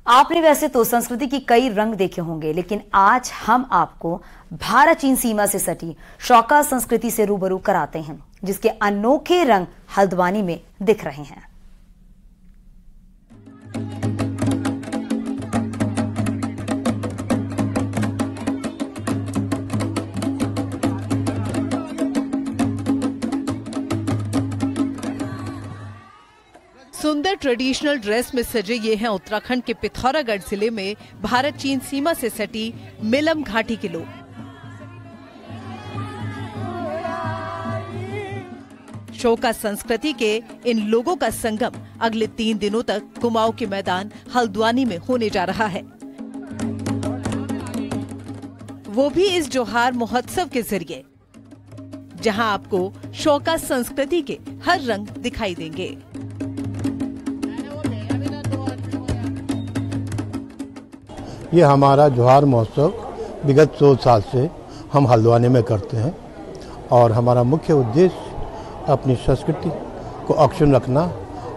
आपने वैसे तो संस्कृति की कई रंग देखे होंगे, लेकिन आज हम आपको भारत चीन सीमा से सटी शौका संस्कृति से रूबरू कराते हैं, जिसके अनोखे रंग हल्द्वानी में दिख रहे हैं। सुंदर ट्रेडिशनल ड्रेस में सजे ये हैं उत्तराखंड के पिथौरागढ़ जिले में भारत चीन सीमा से सटी मिलम घाटी के लोग। शौका संस्कृति के इन लोगों का संगम अगले 3 दिनों तक कुमाऊं के मैदान हल्द्वानी में होने जा रहा है, वो भी इस जोहार महोत्सव के जरिए, जहां आपको शौका संस्कृति के हर रंग दिखाई देंगे। ये हमारा जोहार महोत्सव विगत 100 साल से हम हल्द्वानी में करते हैं और हमारा मुख्य उद्देश्य अपनी संस्कृति को अक्षुण्ण रखना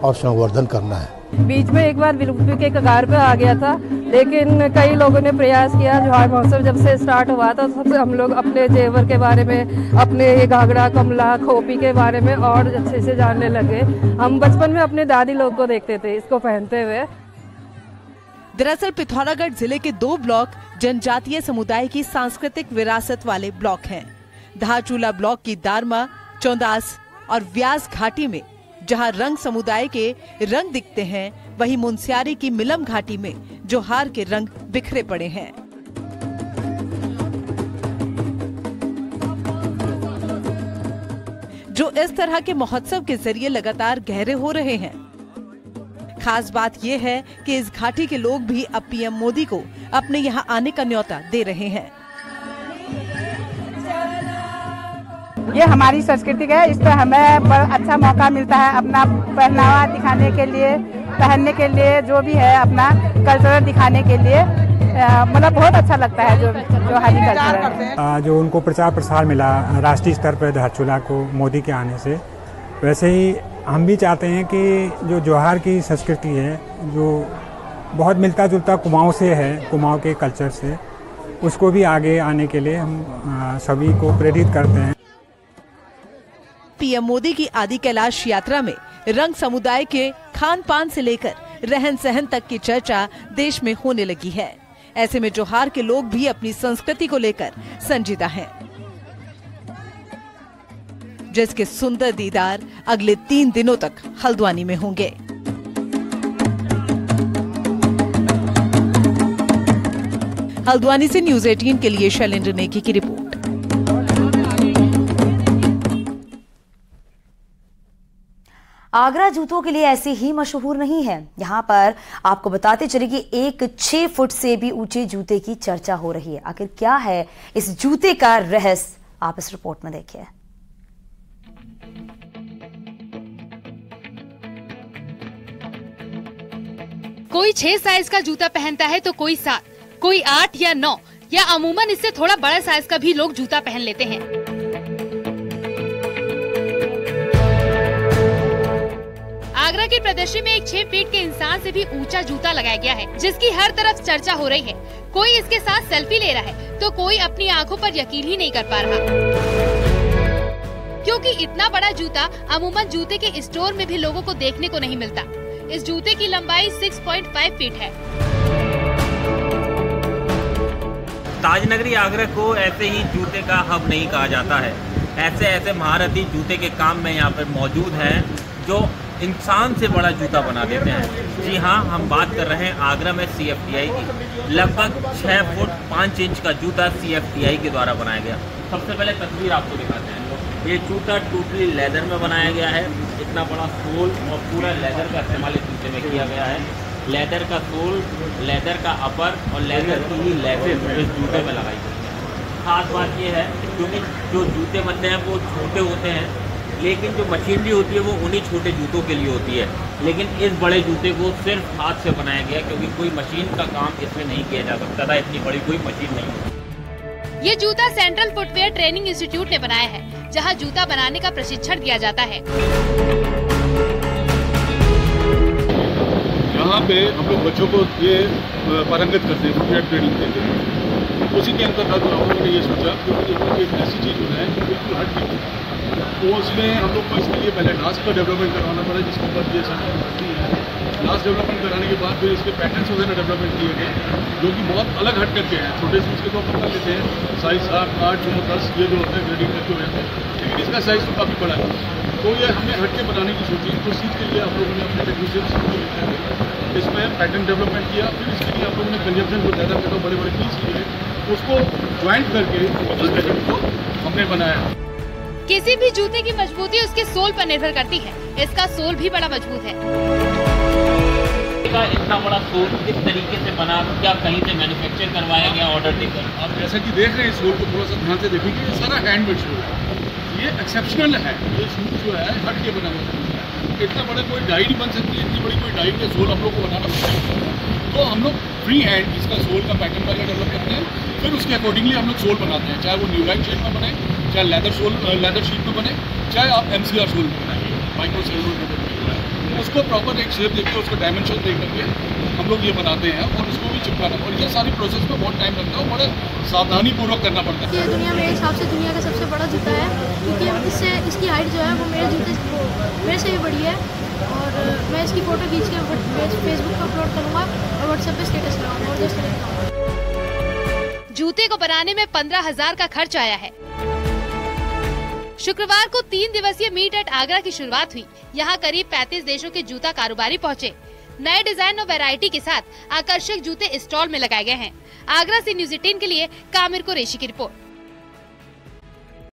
और संवर्धन करना है। बीच में एक बार विलुप्ति के कगार पे आ गया था, लेकिन कई लोगों ने प्रयास किया। जोहार महोत्सव जब से स्टार्ट हुआ था तब से हम लोग अपने जेवर के बारे में, अपने ये घाघरा कमला खोपी के बारे में और अच्छे से जानने लगे। हम बचपन में अपने दादी लोग को देखते थे इसको पहनते हुए। दरअसल पिथौरागढ़ जिले के 2 ब्लॉक जनजातीय समुदाय की सांस्कृतिक विरासत वाले ब्लॉक हैं। धारचूला ब्लॉक की दारमा, चौंदास और व्यास घाटी में जहां रंग समुदाय के रंग दिखते हैं, वहीं मुनस्यारी की मिलम घाटी में जोहार के रंग बिखरे पड़े हैं। जो इस तरह के महोत्सव के जरिए लगातार गहरे हो रहे हैं। खास बात यह है कि इस घाटी के लोग भी अब पीएम मोदी को अपने यहाँ आने का न्योता दे रहे हैं। ये हमारी संस्कृति है, इस पर हमें अच्छा मौका मिलता है अपना पहनावा दिखाने के लिए, पहनने के लिए, जो भी है अपना कल्चर दिखाने के लिए। मतलब बहुत अच्छा लगता है जो हाली कल्चर है। जो उनको प्रचार प्रसार मिला राष्ट्रीय स्तर पर धारचूला को मोदी के आने से, वैसे ही हम भी चाहते हैं कि जो जोहार की संस्कृति है, जो बहुत मिलता जुलता कुमाऊं से है, कुमाऊं के कल्चर से, उसको भी आगे आने के लिए हम सभी को प्रेरित करते हैं। पीएम मोदी की आदि कैलाश यात्रा में रंग समुदाय के खान पान से लेकर रहन सहन तक की चर्चा देश में होने लगी है। ऐसे में जोहार के लोग भी अपनी संस्कृति को लेकर संजीदा हैं, जिसके सुंदर दीदार अगले 3 दिनों तक हल्द्वानी में होंगे। हल्द्वानी से न्यूज़ 18 के लिए शैलेंद्र नेगी की रिपोर्ट। आगरा जूतों के लिए ऐसे ही मशहूर नहीं है। यहाँ पर आपको बताते चले कि एक 6 फुट से भी ऊंचे जूते की चर्चा हो रही है। आखिर क्या है इस जूते का रहस्य, आप इस रिपोर्ट में देखिए। कोई 6 साइज का जूता पहनता है तो कोई 7, कोई 8 या 9 या अमूमन इससे थोड़ा बड़ा साइज का भी लोग जूता पहन लेते हैं। आगरा की प्रदर्शनी में एक 6 फीट के इंसान से भी ऊंचा जूता लगाया गया है, जिसकी हर तरफ चर्चा हो रही है। कोई इसके साथ सेल्फी ले रहा है तो कोई अपनी आंखों पर यकीन ही नहीं कर पा रहा, क्योंकि इतना बड़ा जूता अमूमन जूते के स्टोर में भी लोगों को देखने को नहीं मिलता। इस जूते की लंबाई 6.5 फीट है। ताजनगरी आगरा को ऐसे ही जूते का हब नहीं कहा जाता है। ऐसे महारथी जूते के काम में यहाँ पर मौजूद हैं, जो इंसान से बड़ा जूता बना देते हैं। जी हाँ, हम बात कर रहे हैं आगरा में CFTI की। लगभग 6 फुट 5 इंच का जूता CFTI के द्वारा बनाया गया। सबसे पहले तस्वीर आपको दिखाते हैं। ये जूता टोटली लेदर में बनाया गया है। इतना बड़ा सोल और पूरा लेदर का इस्तेमाल इस जूते में किया गया है। लेदर का सोल, लेदर का अपर और लेदर की ही लेसेस इस जूते में लगाई गई है। खास बात ये है क्योंकि जो जूते बनते हैं वो छोटे होते हैं, लेकिन जो मशीनरी होती है वो उन्हीं छोटे जूतों के लिए होती है। लेकिन इस बड़े जूते को सिर्फ हाथ से बनाया गया, क्योंकि कोई मशीन का काम इसमें नहीं किया जा सकता था। इतनी बड़ी कोई मशीन नहीं है। ये जूता सेंट्रल फुटवेयर ट्रेनिंग इंस्टीट्यूट ने बनाया है, जहां जूता बनाने का प्रशिक्षण दिया जाता है। यहाँ यहाँ पे हम लोग बच्चों को ये पारंगत करते हैं, फुटवेयर ट्रेनिंग देते हैं। उसी के अंतर्गत हम लोगों ने ये सोचा कि एक ऐसी चीज़ जो है बिल्कुल हट गई, तो उसमें हम लोग को इसके लिए पहले लास्ट का डेवलपमेंट करवाना पड़ा, जिसके ऊपर ये सब करती है। लास्ट डेवलपमेंट कराने के बाद फिर इसके पैटर्न्स वगैरह डेवलपमेंट किए गए, जो कि बहुत अलग हट करके हैं। छोटे से उसके तो हम कर लेते हैं साइज़ 7, 8, 9, 10 ये जो होते हैं ग्रेडिंग करके हो जाते हैं, लेकिन इसका साइज़ तो काफ़ी बड़ा है। तो ये हमने हट के बनाने की सोची, तो इस चीज़ के लिए हम लोगों ने अपने टेक्नीशियंस इसमें पैटर्न डेवलपमेंट किया। फिर इसके लिए हम लोगों ने कंजप्शन जो ज़्यादा करता बड़े बड़े पीस लिए, उसको ज्वाइंट करके इस पैटर्न को हमने बनाया। किसी भी जूते की मजबूती उसके सोल पर निर्भर करती है। इसका सोल भी बड़ा मजबूत है। इतना बड़ा सोल किस तरीके से बना, क्या कहीं से मैन्युफैक्चर करवाया गया ऑर्डर देकर? आप जैसा कि देख रहे हैं सोल को थोड़ा सा ध्यान से देखेंगे, ये सारा हैंडमेड सोल है, ये एक्सेप्शनल है। ये शूज जो है हट के बना हुआ है, इतना बड़ा कोई डाई नहीं बन सकती, इतनी बड़ी कोई डाई के सोल हम लोग को बनाना पड़ता है। तो हम लोग फ्री हैंड इसका सोल का पैटर्न वगैरह डेवलप करते हैं, फिर उसके अकॉर्डिंगली हम लोग सोल बनाते हैं, चाहे वो न्यूलाइन शेप में बने, चाहे लेदर शीट में बने, चाहे आप MCR सोल में बनाइए, माइक्रो सेलुलर उसको प्रॉपर एक शेप देके उसको डायमेंशन दे करके हम लोग ये बनाते हैं और उसको भी चिपकाना। और ये सारी प्रोसेस में बहुत टाइम लगता है और बड़ा सावधानी पूर्वक करना पड़ता है। ये दुनिया मेरे हिसाब से दुनिया का सबसे बड़ा जूता है, क्योंकि इससे इसकी हाइट जो है वो मेरे से भी बड़ी है। और मैं इसकी फ़ोटो खींच के फेसबुक पर अपलोड करूँगा और व्हाट्सएप पे स्टेटस लगाऊंगा और दोस्तों को दिखाऊंगा। जूते को बनाने में 15,000 का खर्च आया है। शुक्रवार को 3 दिवसीय मीट एट आगरा की शुरुआत हुई। यहाँ करीब 35 देशों के जूता कारोबारी पहुँचे। नए डिजाइन और वैरायटी के साथ आकर्षक जूते स्टॉल में लगाए गए हैं। आगरा से न्यूज़ 18 के लिए कामिर कुरैशी की रिपोर्ट।